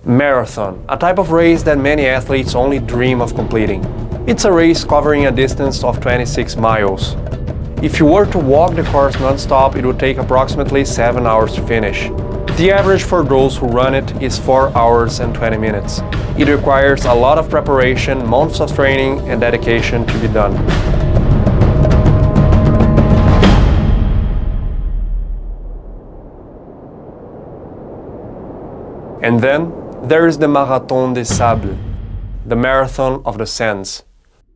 Marathon, a type of race that many athletes only dream of completing. It's a race covering a distance of 26 miles. If you were to walk the course non-stop, it would take approximately 7 hours to finish. The average for those who run it is 4 hours and 20 minutes. It requires a lot of preparation, months of training, and dedication to be done. And then, there is the Marathon des Sables, the Marathon of the Sands.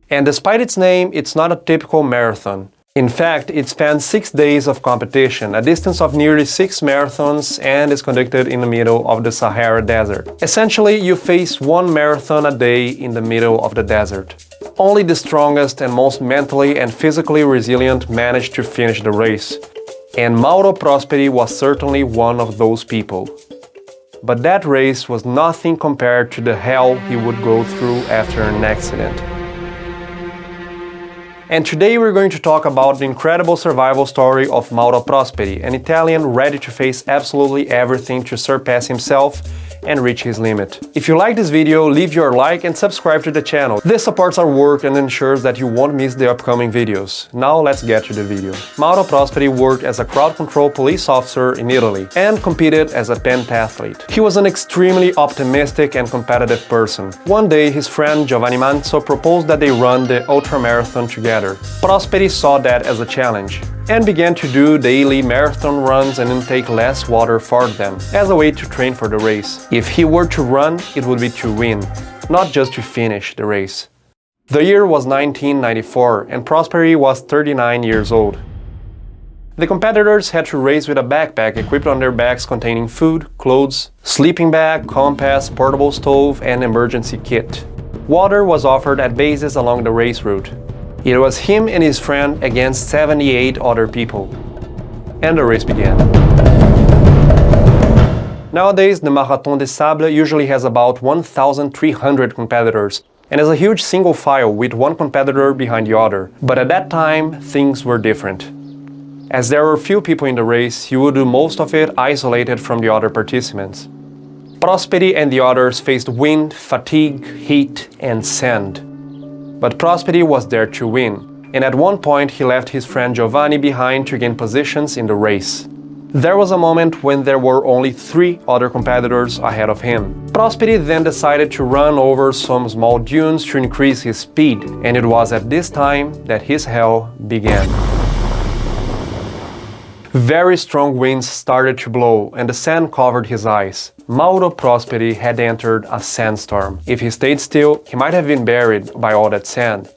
And despite its name, it's not a typical marathon. In fact, it spans 6 days of competition, a distance of nearly 6 marathons, and is conducted in the middle of the Sahara Desert. Essentially, you face one marathon a day in the middle of the desert. Only the strongest and most mentally and physically resilient manage to finish the race. And Mauro Prosperi was certainly one of those people. But that race was nothing compared to the hell he would go through after an accident. And today we're going to talk about the incredible survival story of Mauro Prosperi, an Italian ready to face absolutely everything to surpass himself and reach his limit. If you like this video, leave your like and subscribe to the channel. This supports our work and ensures that you won't miss the upcoming videos. Now let's get to the video. Mauro Prosperi worked as a crowd control police officer in Italy and competed as a pentathlete. He was an extremely optimistic and competitive person. One day his friend Giovanni Manzo proposed that they run the ultramarathon together. Prosperi saw that as a challenge and began to do daily marathon runs and intake less water for them, as a way to train for the race. If he were to run, it would be to win, not just to finish the race. The year was 1994, and Prosperi was 39 years old. The competitors had to race with a backpack equipped on their backs containing food, clothes, sleeping bag, compass, portable stove, and emergency kit. Water was offered at bases along the race route. It was him and his friend against 78 other people. And the race began. Nowadays, the Marathon des Sables usually has about 1,300 competitors and is a huge single file with one competitor behind the other. But at that time, things were different. As there were few people in the race, you would do most of it isolated from the other participants. Prosperi and the others faced wind, fatigue, heat, and sand. But Prosperi was there to win, and at one point he left his friend Giovanni behind to gain positions in the race. There was a moment when there were only 3 other competitors ahead of him. Prosperi then decided to run over some small dunes to increase his speed, and it was at this time that his hell began. Very strong winds started to blow, and the sand covered his eyes. Mauro Prosperi had entered a sandstorm. If he stayed still, he might have been buried by all that sand.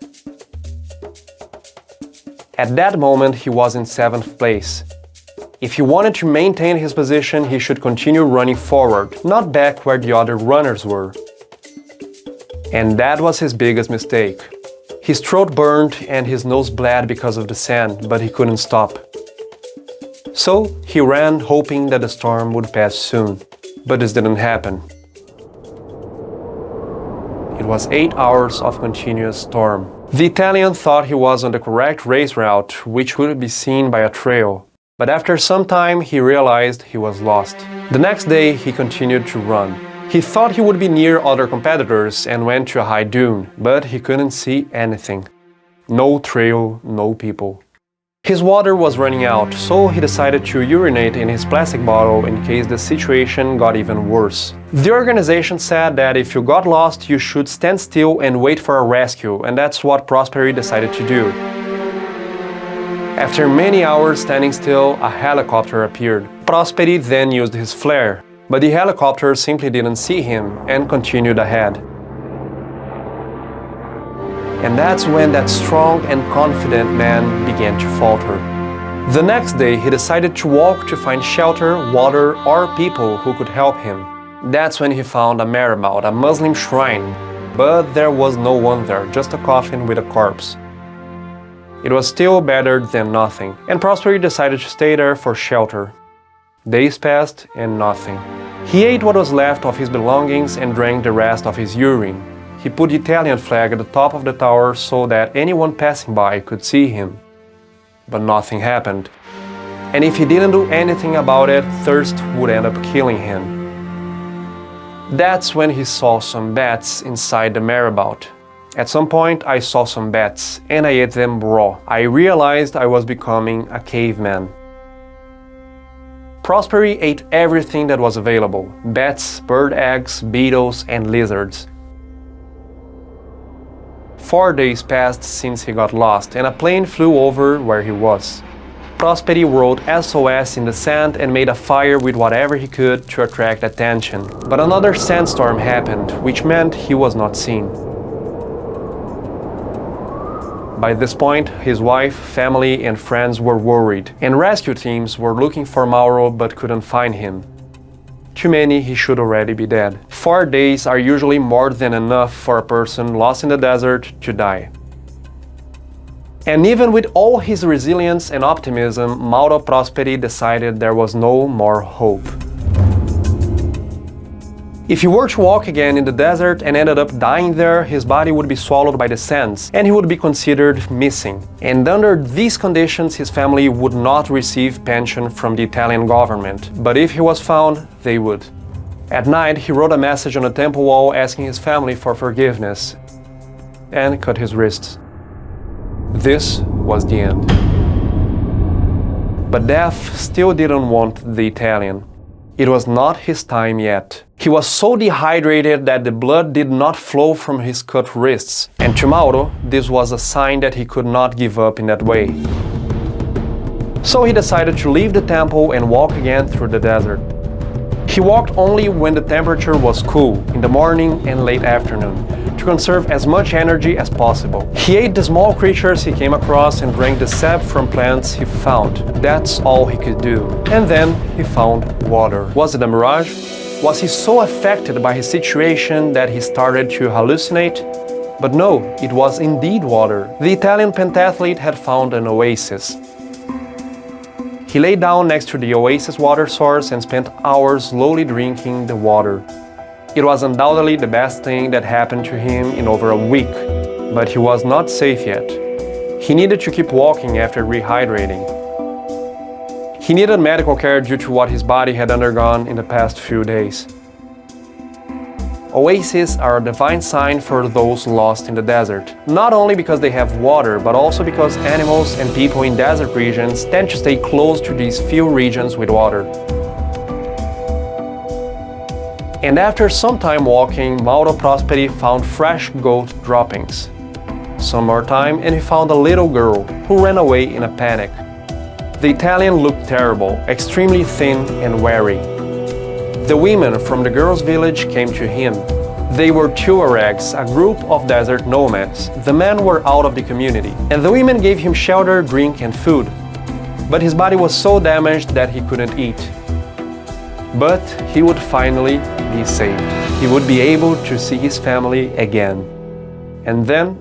At that moment, he was in 7th place. If he wanted to maintain his position, he should continue running forward, not back where the other runners were. And that was his biggest mistake. His throat burned and his nose bled because of the sand, but he couldn't stop. So he ran, hoping that the storm would pass soon. But this didn't happen. It was 8 hours of continuous storm. The Italian thought he was on the correct race route, which would be seen by a trail. But after some time, he realized he was lost. The next day, he continued to run. He thought he would be near other competitors and went to a high dune, but he couldn't see anything. No trail, no people. His water was running out, so he decided to urinate in his plastic bottle in case the situation got even worse. The organization said that if you got lost, you should stand still and wait for a rescue, and that's what Prosperi decided to do. After many hours standing still, a helicopter appeared. Prosperi then used his flare, but the helicopter simply didn't see him and continued ahead. And that's when that strong and confident man began to falter. The next day, he decided to walk to find shelter, water, or people who could help him. That's when he found a marabout, a Muslim shrine, but there was no one there, just a coffin with a corpse. It was still better than nothing, and Prosperi decided to stay there for shelter. Days passed and nothing. He ate what was left of his belongings and drank the rest of his urine. He put the Italian flag at the top of the tower so that anyone passing by could see him. But nothing happened. And if he didn't do anything about it, thirst would end up killing him. That's when he saw some bats inside the marabout. At some point, I saw some bats, and I ate them raw. I realized I was becoming a caveman. Prosperi ate everything that was available: bats, bird eggs, beetles, and lizards. 4 days passed since he got lost, and a plane flew over where he was. Prosperi wrote SOS in the sand and made a fire with whatever he could to attract attention. But another sandstorm happened, which meant he was not seen. By this point, his wife, family, and friends were worried, and rescue teams were looking for Mauro but couldn't find him. Too many, he should already be dead. 4 days are usually more than enough for a person lost in the desert to die. And even with all his resilience and optimism, Mauro Prosperi decided there was no more hope. If he were to walk again in the desert and ended up dying there, his body would be swallowed by the sands, and he would be considered missing. And under these conditions, his family would not receive pension from the Italian government. But if he was found, they would. At night, he wrote a message on a temple wall asking his family for forgiveness, and cut his wrists. This was the end. But death still didn't want the Italian. It was not his time yet. He was so dehydrated that the blood did not flow from his cut wrists. And to Mauro, this was a sign that he could not give up in that way. So he decided to leave the temple and walk again through the desert. He walked only when the temperature was cool, in the morning and late afternoon, to conserve as much energy as possible. He ate the small creatures he came across and drank the sap from plants he found. That's all he could do. And then he found water. Was it a mirage? Was he so affected by his situation that he started to hallucinate? But no, it was indeed water. The Italian pentathlete had found an oasis. He lay down next to the oasis water source and spent hours slowly drinking the water. It was undoubtedly the best thing that happened to him in over a week, but he was not safe yet. He needed to keep walking after rehydrating. He needed medical care due to what his body had undergone in the past few days. Oases are a divine sign for those lost in the desert, not only because they have water, but also because animals and people in desert regions tend to stay close to these few regions with water. And after some time walking, Mauro Prosperi found fresh goat droppings. Some more time and he found a little girl who ran away in a panic. The Italian looked terrible, extremely thin and weary. The women from the girl's village came to him. They were Tuaregs, a group of desert nomads. The men were out of the community, and the women gave him shelter, drink, and food. But his body was so damaged that he couldn't eat. But he would finally be saved. He would be able to see his family again. And then,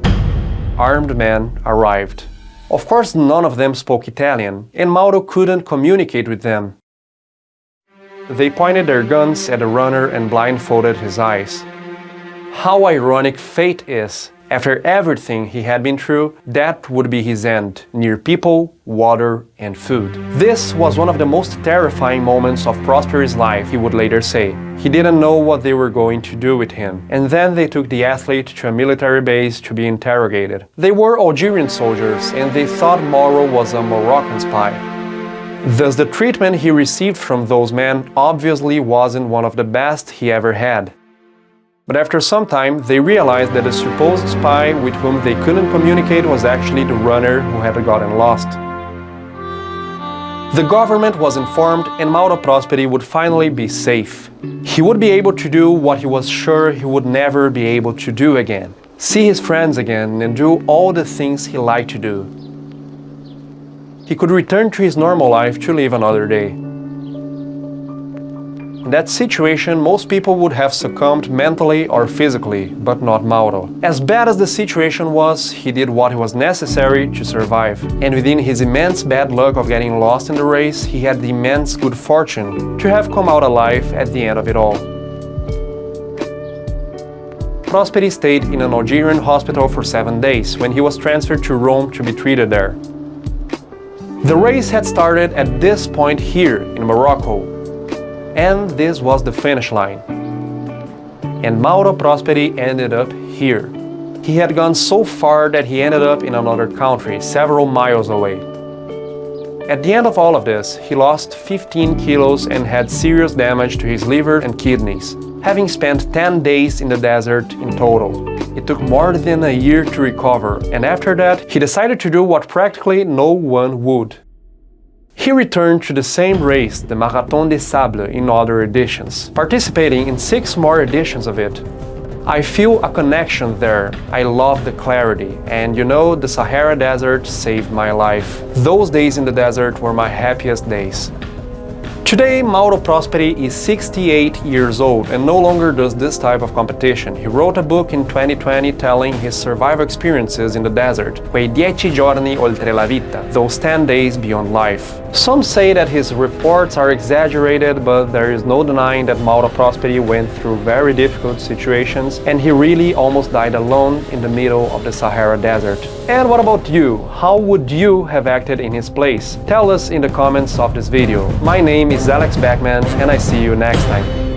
armed men arrived. Of course, none of them spoke Italian, and Mauro couldn't communicate with them. They pointed their guns at the runner and blindfolded his eyes. How ironic fate is. After everything he had been through, that would be his end, near people, water, and food. This was one of the most terrifying moments of Prosperi's life, he would later say. He didn't know what they were going to do with him. And then they took the athlete to a military base to be interrogated. They were Algerian soldiers, and they thought Mauro was a Moroccan spy. Thus, the treatment he received from those men obviously wasn't one of the best he ever had. But after some time, they realized that the supposed spy with whom they couldn't communicate was actually the runner who had gotten lost. The government was informed, and Mauro Prosperi would finally be safe. He would be able to do what he was sure he would never be able to do again: see his friends again and do all the things he liked to do. He could return to his normal life to live another day. In that situation, most people would have succumbed mentally or physically, but not Mauro. As bad as the situation was, he did what was necessary to survive. And within his immense bad luck of getting lost in the race, he had the immense good fortune to have come out alive at the end of it all. Prosperi stayed in an Algerian hospital for 7 days, when he was transferred to Rome to be treated there. The race had started at this point here in Morocco, and this was the finish line. And Mauro Prosperi ended up here. He had gone so far that he ended up in another country, several miles away. At the end of all of this, he lost 15 kilos and had serious damage to his liver and kidneys, having spent 10 days in the desert in total. It took more than a year to recover, and after that, he decided to do what practically no one would. He returned to the same race, the Marathon des Sables, in other editions, participating in 6 more editions of it. I feel a connection there. I love the clarity, and you know, the Sahara Desert saved my life. Those days in the desert were my happiest days. Today, Mauro Prosperi is 68 years old and no longer does this type of competition. He wrote a book in 2020 telling his survival experiences in the desert, Quei 10 giorni oltre la vita, those 10 days beyond life. Some say that his reports are exaggerated, but there is no denying that Mauro Prosperi went through very difficult situations and he really almost died alone in the middle of the Sahara Desert. And what about you? How would you have acted in his place? Tell us in the comments of this video. My name is Alex Beckman, and I see you next time.